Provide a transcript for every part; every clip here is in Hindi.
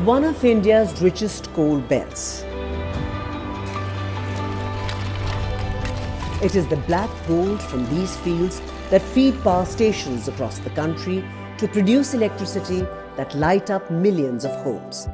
one of India's richest coal belts. It is the black gold from these fields that feed power stations across the country to produce electricity that light up millions of homes.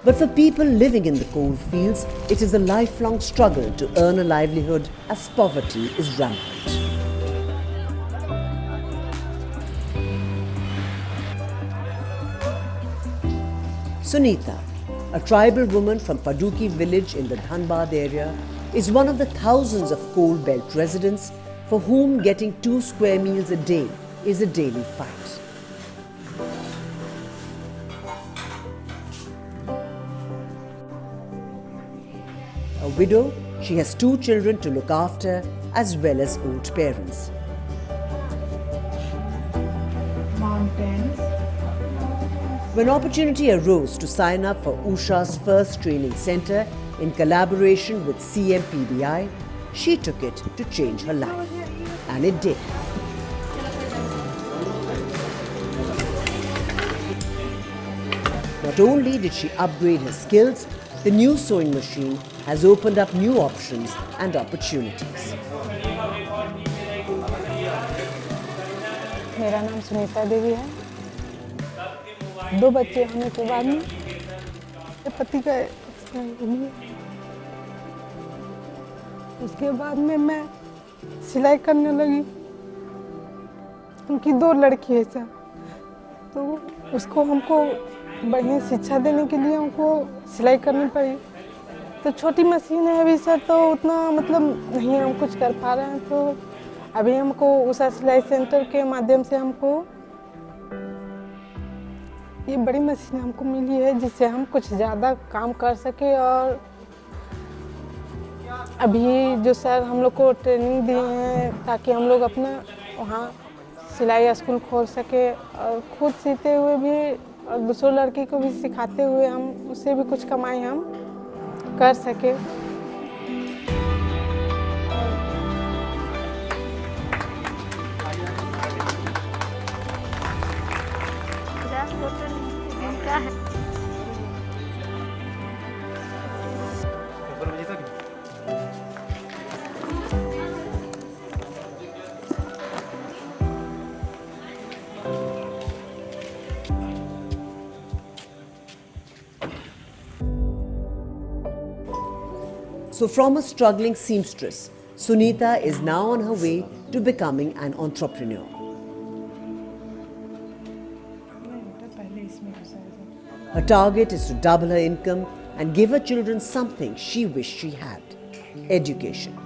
But for people living in the coal fields, it is a lifelong struggle to earn a livelihood as poverty is rampant. Sunita, a tribal woman from Paduki village in the Dhanbad area, is one of the thousands of coal belt residents for whom getting 2 square meals a day is a daily fight. A widow, she has 2 children to look after as well as old parents. Mountains. When opportunity arose to sign up for Usha's first training center in collaboration with CMPDI, she took it to change her life. And it did. Not only did she upgrade her skills, the new sewing machine has opened up new options and opportunities. मेरा नाम सुनीता देवी है। 2 बच्चे होने के बाद में पति का उसके बाद में मैं सिलाई करने लगी। उनकी 2 लड़की है सर, तो उसको हमको बढ़िया शिक्षा देने के लिए हमको सिलाई करनी पड़ी। तो छोटी मशीन है अभी सर, तो उतना मतलब नहीं हम कुछ कर पा रहे हैं। तो अभी हमको उषा सिलाई सेंटर के माध्यम से हमको ये बड़ी मशीन हमको मिली है, जिससे हम कुछ ज़्यादा काम कर सके। और अभी जो सर हम लोग को ट्रेनिंग दिए हैं ताकि हम लोग अपना वहाँ सिलाई स्कूल खोल सके और खुद सीते हुए भी और दूसरों लड़की को भी सिखाते हुए हम उससे भी कुछ कमाई हम कर सके। So from a struggling seamstress, Sunita is now on her way to becoming an entrepreneur. Her target is to double her income and give her children something she wished she had: education.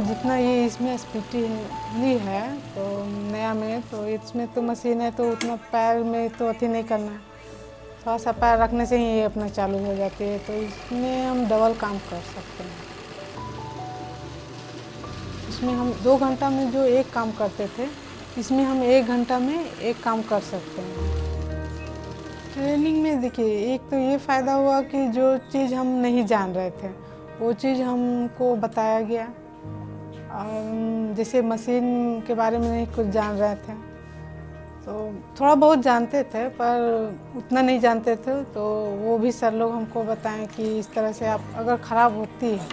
जितना ये इसमें एसपीटी ली है तो नया में, तो इसमें तो मशीन है तो उतना पैर में तो अति नहीं करना है, थोड़ा सा पैर रखने से ही ये अपना चालू हो जाती है। तो इसमें हम डबल काम कर सकते हैं। इसमें हम 2 घंटा में जो एक काम करते थे, इसमें हम 1 घंटा में एक काम कर सकते हैं। ट्रेनिंग में देखिए, एक तो ये फ़ायदा हुआ कि जो चीज़ हम नहीं जान रहे थे वो चीज़ हमको बताया गया। और जैसे मशीन के बारे में नहीं कुछ जान रहे थे तो थोड़ा बहुत जानते थे, पर उतना नहीं जानते थे, तो वो भी सर लोग हमको बताएं कि इस तरह से आप अगर ख़राब होती है,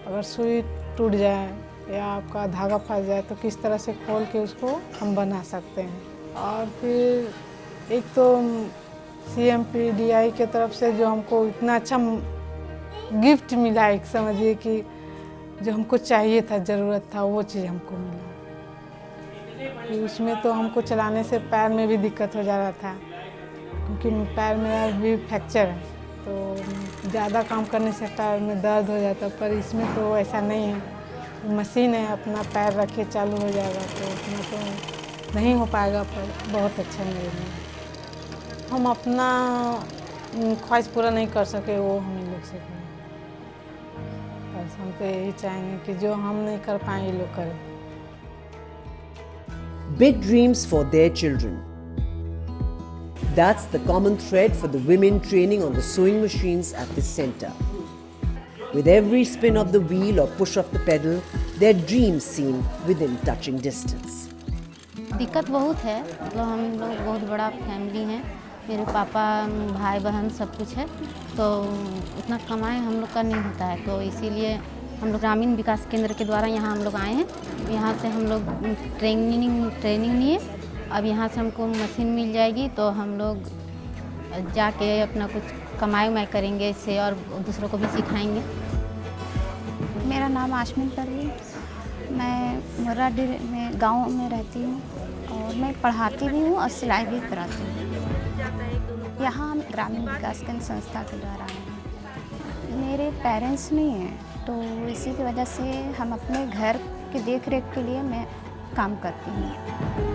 अगर सुई टूट जाए या आपका धागा फंस जाए तो किस तरह से खोल के उसको हम बना सकते हैं। और फिर एक तो CMPDI की तरफ से जो हमको इतना अच्छा गिफ्ट मिला, एक समझिए कि जो हमको चाहिए था, ज़रूरत था, वो चीज़ हमको मिला। उसमें तो हमको चलाने से पैर में भी दिक्कत हो जा रहा था, क्योंकि पैर में भी फ्रैक्चर है, तो ज़्यादा काम करने से पैर में दर्द हो जाता। पर इसमें तो ऐसा नहीं है, मशीन है, अपना पैर रखे चालू हो जाएगा, तो उसमें तो नहीं हो पाएगा, पर बहुत अच्छा मेरे लिए। हम अपना ख्वाहिश पूरा नहीं कर सके वो हम लोग सके, बस हम तो यही चाहेंगे कि जो हम नहीं कर पाए ये लोग करें। Big dreams for their children. That's the common thread for the women training on the sewing machines at this center. With every spin of the wheel or push of the pedal, their dreams seem within touching distance. दिक्कत बहुत है, तो हम लोग बहुत बड़ा फैमिली है, मेरे पापा भाई बहन सब कुछ है, तो उतना कमाई हम लोग का नहीं होता है, तो इसीलिए हम लोग ग्रामीण विकास केंद्र के द्वारा यहाँ हम लोग आए हैं। यहाँ से हम लोग ट्रेनिंग लिए, अब यहाँ से हमको मशीन मिल जाएगी तो हम लोग जाके अपना कुछ कमाई उमाई करेंगे इससे और दूसरों को भी सिखाएंगे। मेरा नाम आशमिन परवीन, मैं मुर्राडीह में गांव में रहती हूँ और मैं पढ़ाती भी हूँ और सिलाई भी कराती हूँ। यहाँ हम ग्रामीण विकास केंद्र संस्था के द्वारा आए हैं। मेरे पेरेंट्स नहीं हैं, तो इसी की वजह से हम अपने घर के देख रेख के लिए मैं काम करती हूँ।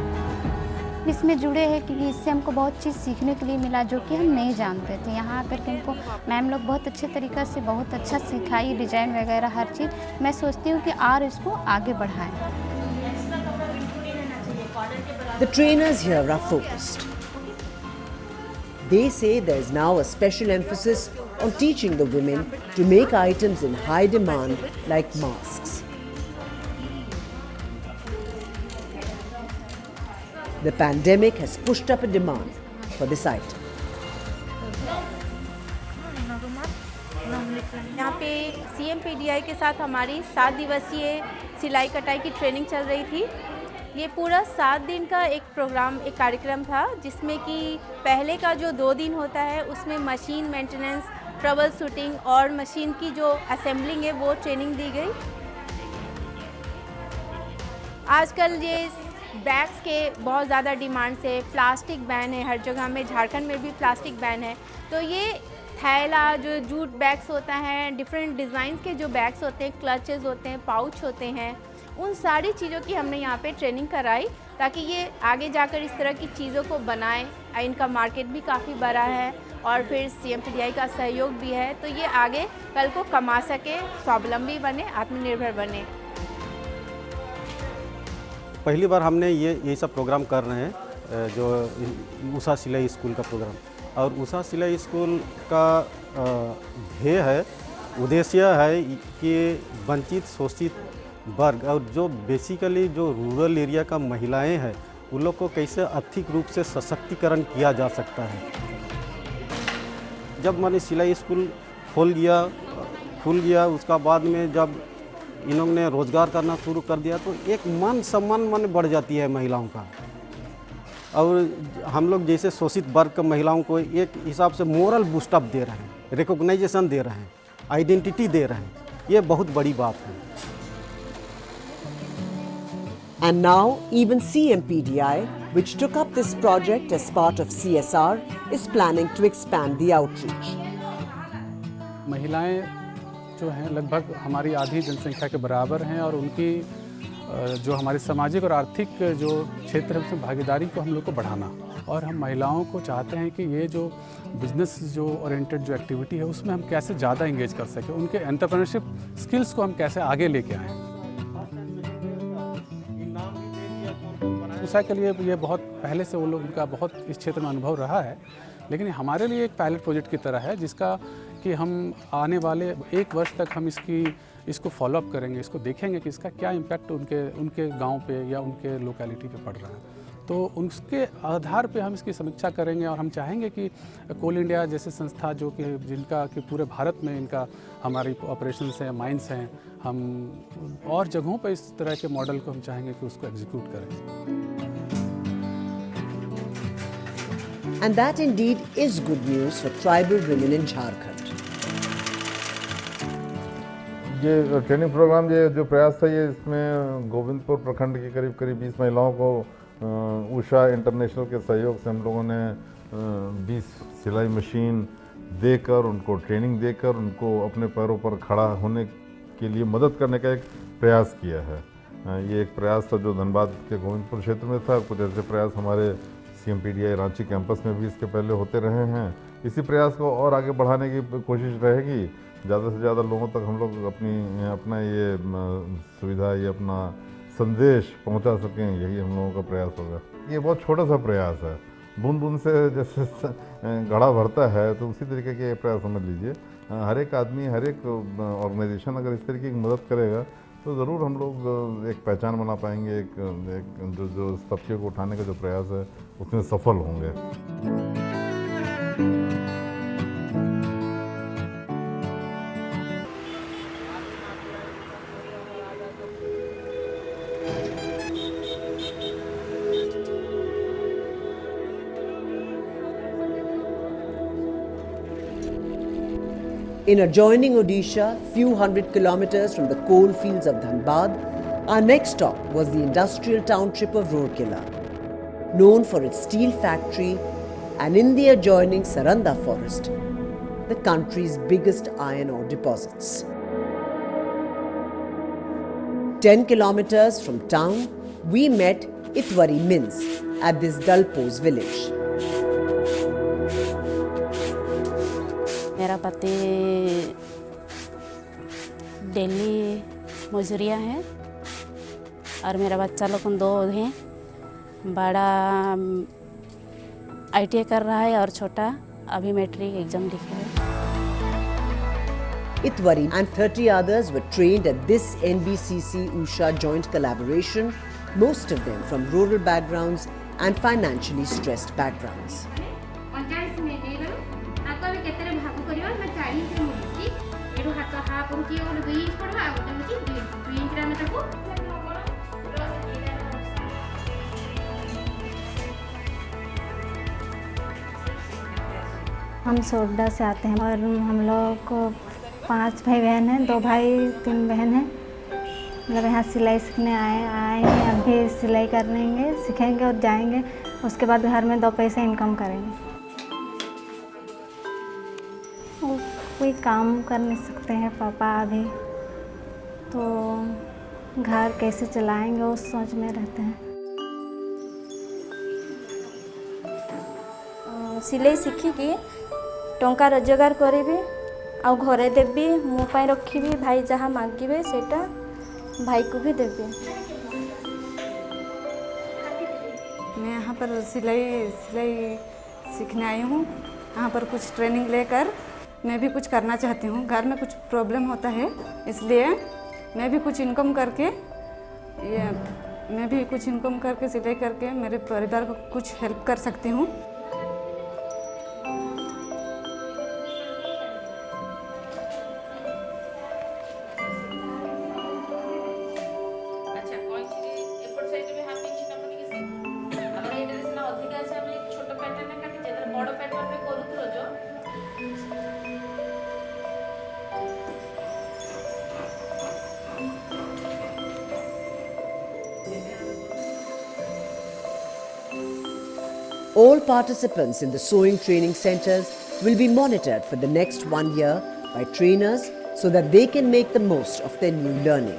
इसमें जुड़े हैं क्योंकि इससे हमको बहुत चीज़ सीखने के लिए मिला जो कि हम नहीं जानते थे। यहाँ आकर के हमको मैम लोग बहुत अच्छे तरीक़े से बहुत अच्छा सिखाई, डिज़ाइन वगैरह हर चीज़। मैं सोचती हूँ कि और इसको आगे बढ़ाएं। The trainers here are focused. They say there is now a special emphasis on teaching the women to make items in high demand like masks. The pandemic has pushed up a demand for this item. यहाँ पे CMPDI के साथ हमारी 7 दिवसीय सिलाई कटाई की ट्रेनिंग चल रही थी। ये पूरा 7 दिन का एक प्रोग्राम, एक कार्यक्रम था जिसमें कि पहले का जो 2 दिन होता है उसमें मशीन मेंटेनेंस, ट्रबल शूटिंग और मशीन की जो असेंबलिंग है वो ट्रेनिंग दी गई। आजकल ये बैग्स के बहुत ज़्यादा डिमांड से प्लास्टिक बैन है, हर जगह में, झारखंड में भी प्लास्टिक बैन है, तो ये थैला जो जूट बैग्स होता है, डिफरेंट डिज़ाइन के जो बैग्स होते हैं, क्लचेस होते हैं, पाउच होते हैं, उन सारी चीज़ों की हमने यहाँ पे ट्रेनिंग कराई ताकि ये आगे जाकर इस तरह की चीज़ों को बनाएं। इनका मार्केट भी काफ़ी बड़ा है और फिर CMPDI का सहयोग भी है, तो ये आगे कल को कमा सके, स्वावलंबी बने, आत्मनिर्भर बने। पहली बार हमने ये सब प्रोग्राम कर रहे हैं, जो उषा सिलाई स्कूल का प्रोग्राम। और उषा सिलाई स्कूल का ध्येय है, उद्देश्य है कि वंचित शोषित वर्ग और जो बेसिकली जो रूरल एरिया का महिलाएं हैं उन लोग को कैसे आर्थिक रूप से सशक्तिकरण किया जा सकता है। जब मैंने सिलाई स्कूल खुल गया उसका बाद में जब इन्होंने रोज़गार करना शुरू कर दिया तो एक मान सम्मान मन बढ़ जाती है महिलाओं का। और हम लोग जैसे शोषित वर्ग के महिलाओं को एक हिसाब से मोरल बूस्टअप दे रहे हैं, रिकॉग्नाइजेशन दे रहे हैं, आइडेंटिटी दे रहे हैं, ये बहुत बड़ी बात है। And now even CMPDI, which took up this project as part of CSR, is planning to expand the outreach. महिलाएं जो हैं लगभग हमारी आधी जनसंख्या के बराबर हैं और उनकी जो हमारी सामाजिक और आर्थिक जो क्षेत्र है उसमें भागीदारी को हम लोग को बढ़ाना, और हम महिलाओं को चाहते हैं कि ये जो बिजनेस जो ओरिएंटेड जो एक्टिविटी है उसमें हम कैसे ज़्यादा इंगेज कर सकें, उनके एंटरप्रेन्योरशिप स्किल्स को हम कैसे आगे लेके आएँ। उषा के लिए ये बहुत पहले से वो लोग उनका बहुत इस क्षेत्र में अनुभव रहा है, लेकिन हमारे लिए एक पायलट प्रोजेक्ट की तरह है जिसका कि हम आने वाले 1 वर्ष तक हम इसको फॉलोअप करेंगे, इसको देखेंगे कि इसका क्या इम्पैक्ट उनके गांव पे या उनके लोकेलिटी पे पड़ रहा है। तो उसके आधार पे हम इसकी समीक्षा करेंगे और हम चाहेंगे कि कोल इंडिया जैसे संस्था जो कि जिनका कि पूरे भारत में इनका हमारी ऑपरेशंस हैं, माइंस हैं, हम और जगहों पर इस तरह के मॉडल को हम चाहेंगे कि उसको एग्जीक्यूट करें। And that indeed is good news for tribal women in Jharkhand. ये ट्रेनिंग प्रोग्राम ये जो प्रयास था ये इसमें गोविंदपुर प्रखंड की करीब 20 महिलाओं को उषा इंटरनेशनल के सहयोग से हम लोगों ने 20 सिलाई मशीन देकर उनको ट्रेनिंग देकर उनको अपने पैरों पर खड़ा होने के लिए मदद करने का एक प्रयास किया है। ये एक प्रयास था जो धनबाद के गोविंदपुर क्षेत्र में था। कुछ ऐसे प्रयास हमारे CMPDI रांची कैंपस में भी इसके पहले होते रहे हैं। इसी प्रयास को और आगे बढ़ाने की कोशिश रहेगी, ज़्यादा से ज़्यादा लोगों तक हम लोग अपना ये सुविधा, ये अपना संदेश पहुंचा सकें, यही हम लोगों का प्रयास होगा। ये बहुत छोटा सा प्रयास है, बूंद बूंद से जैसे घड़ा भरता है, तो उसी तरीके के प्रयास समझ लीजिए। हर एक आदमी, हर एक ऑर्गेनाइजेशन अगर इस तरीके की मदद करेगा तो ज़रूर हम लोग एक पहचान बना पाएंगे, एक जो इस तबके को उठाने का जो प्रयास है उसमें सफल होंगे। In adjoining Odisha, few hundred kilometers from the coal fields of Dhanbad, our next stop was the industrial township of Rourkela, known for its steel factory and in the adjoining Saranda forest, the country's biggest iron ore deposits. 10 kilometers from town, we met Itwari Mins at this Dalpose village. मेरा पति दिल्ली मजूरिया है और मेरा बच्चा लोग 2 हैं। बड़ा ITI कर रहा है और छोटा अभी मैट्रिक एग्जाम लिखे है। Itwari and 30 others were trained at this NBCC Usha joint collaboration, most of them from rural backgrounds and financially stressed backgrounds. हम सोडा से आते हैं और हम लोग को 5 भाई बहन हैं, 2 भाई 3 बहन हैं। मतलब यहाँ सिलाई सीखने आए हैं, अभी सिलाई करेंगे, सीखेंगे और जाएंगे। उसके बाद घर में 2 पैसे इनकम करेंगे। कोई काम कर नहीं सकते हैं पापा अभी, तो घर कैसे चलाएंगे उस सोच में रहते हैं। सिलाई शिखिकी टंका रोजगार करी आ घरे देवी मो पाई रखी भाई जहाँ मांगे सेटा भाई को भी देवी। मैं यहाँ पर सिलाई सीखने आई हूँ। यहाँ पर कुछ ट्रेनिंग लेकर मैं भी कुछ करना चाहती हूँ। घर में कुछ प्रॉब्लम होता है, इसलिए मैं भी कुछ इनकम करके सिलाई करके मेरे परिवार को कुछ हेल्प कर सकती हूँ। All participants in the sewing training centers will be monitored for the next 1 year by trainers so that they can make the most of their new learning.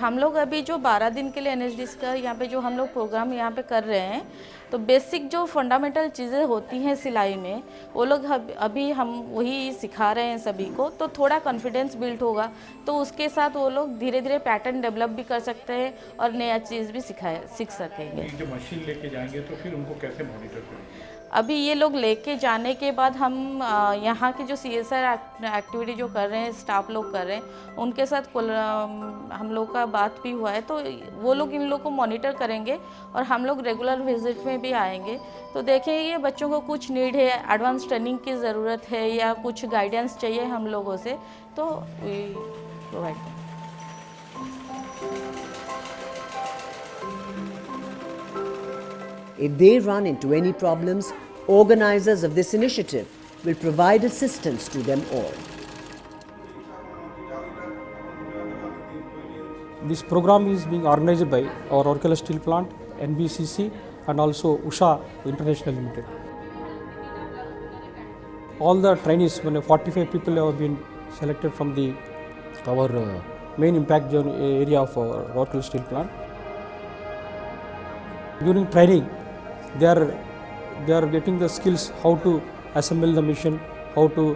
हम लोग अभी जो 12 दिन के लिए NHDC का यहाँ पे जो हम लोग प्रोग्राम यहाँ पे कर रहे हैं, तो बेसिक जो फंडामेंटल चीज़ें होती हैं सिलाई में, वो लोग अभी हम वही सिखा रहे हैं सभी को। तो थोड़ा कॉन्फिडेंस बिल्ड होगा, तो उसके साथ वो लोग धीरे धीरे पैटर्न डेवलप भी कर सकते हैं और नया चीज़ भी सीख सकेंगे। जो मशीन लेके जाएंगे तो फिर उनको कैसे मॉनिटर करेंगे? अभी ये लोग लेके जाने के बाद हम यहाँ की जो CSR एक्टिविटी जो कर रहे हैं, स्टाफ लोग कर रहे हैं, उनके साथ हम लोग का बात भी हुआ है। तो वो लोग इन लोग को मॉनिटर करेंगे और हम लोग रेगुलर विजिट में भी आएंगे। तो देखेंगे ये बच्चों को कुछ नीड है, एडवांस ट्रेनिंग की ज़रूरत है या कुछ गाइडेंस चाहिए हम लोगों से, तो we provide. If they run into any problems, organizers of this initiative will provide assistance to them all. This program is being organized by our Rourkela Steel Plant, NBCC and also Usha International Limited. All the trainees, 45 people have been selected from our main impact zone area of Rourkela Steel Plant. During training, they are getting the skills how to assemble the machine, how to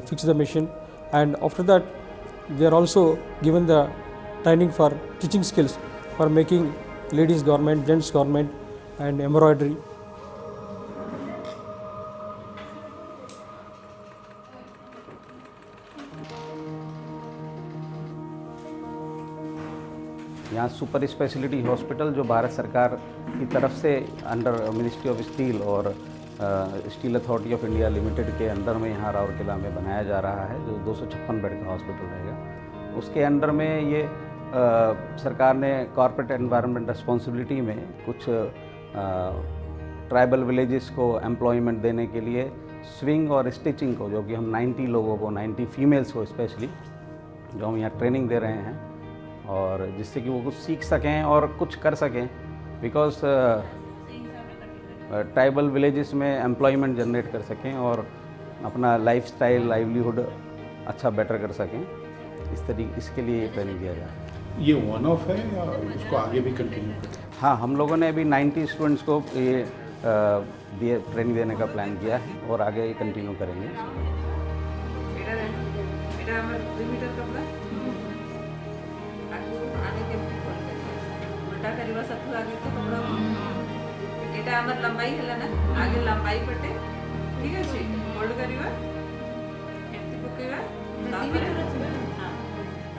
fix the machine, and after that they are also given the training for teaching skills for making ladies garment, gents garment and embroidery. यहाँ सुपर स्पेशलिटी हॉस्पिटल जो भारत सरकार की तरफ से अंडर मिनिस्ट्री ऑफ स्टील और steel authority of India limited के अंडर में यहाँ राउरकेला में बनाया जा रहा है, जो 256 बेड का हॉस्पिटल रहेगा। उसके अंडर में ये सरकार ने कॉर्पोरेट एनवायरनमेंट रिस्पॉन्सिबिलिटी में कुछ ट्राइबल विलेजेस को एम्प्लॉयमेंट देने के लिए स्विंग और स्टिचिंग को, जो कि हम 90 लोगों को, 90 फीमेल्स को स्पेशली, जो हम यहाँ ट्रेनिंग दे रहे हैं, और जिससे कि वो कुछ सीख सकें और कुछ कर सकें, बिकॉज ट्राइबल विलेजेस में एम्प्लॉयमेंट जनरेट कर सकें और अपना लाइफस्टाइल, लाइवलीहुड अच्छा बेटर कर सकें। इसके लिए ये ट्रेनिंग दिया जा रहा है। ये वन ऑफ है या उसको आगे भी कंटिन्यू करें? हाँ, हम लोगों ने अभी 90 स्टूडेंट्स को ये ट्रेनिंग देने का प्लान किया है और आगे ये कंटिन्यू करेंगे। लंबाई है ना, आगे लंबाई पटे ठीक है, होल्ड करिवा, एंटी पकेवा।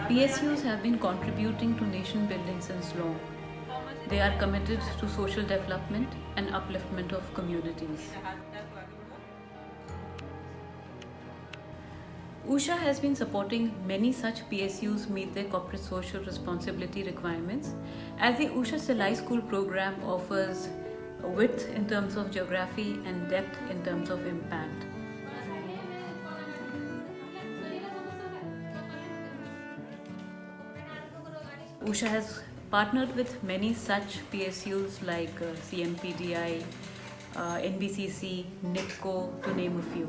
PSUs have been contributing to nation building since long. They are committed to social development and upliftment of communities. Usha has been supporting many such PSUs meet their corporate social responsibility requirements, as the Usha Silai School program offers width in terms of geography and depth in terms of impact. Usha has partnered with many such PSUs like CMPDI, NBCC, NIPCO, to name a few.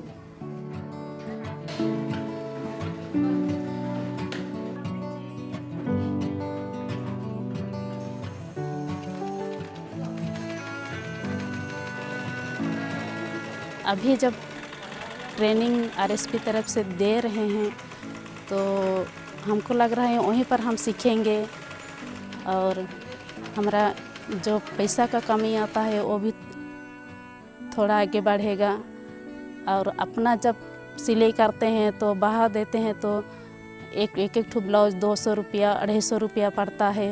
अभी जब ट्रेनिंग आरएसपी तरफ से दे रहे हैं तो हमको लग रहा है वहीं पर हम सीखेंगे और हमारा जो पैसा का कमी आता है वो भी थोड़ा आगे बढ़ेगा। और अपना जब सिलाई करते हैं तो बाहर देते हैं तो एक ठो ब्लाउज 200 रुपया 250 रुपया पड़ता है,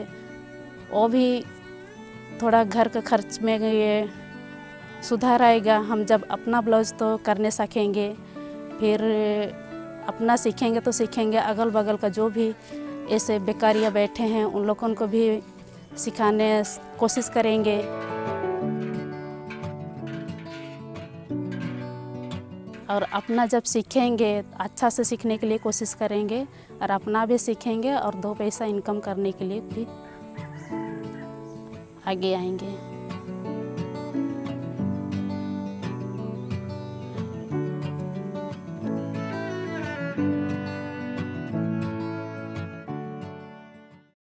वो भी थोड़ा घर का खर्च में ये सुधार आएगा। हम जब अपना ब्लाउज तो करने सीखेंगे, फिर अपना सीखेंगे तो सीखेंगे अगल बगल का जो भी ऐसे बेकारियाँ बैठे हैं उन लोगों को भी सिखाने कोशिश करेंगे। और अपना जब सीखेंगे अच्छा से सीखने के लिए कोशिश करेंगे और अपना भी सीखेंगे और 2 पैसा इनकम करने के लिए भी आगे आएंगे।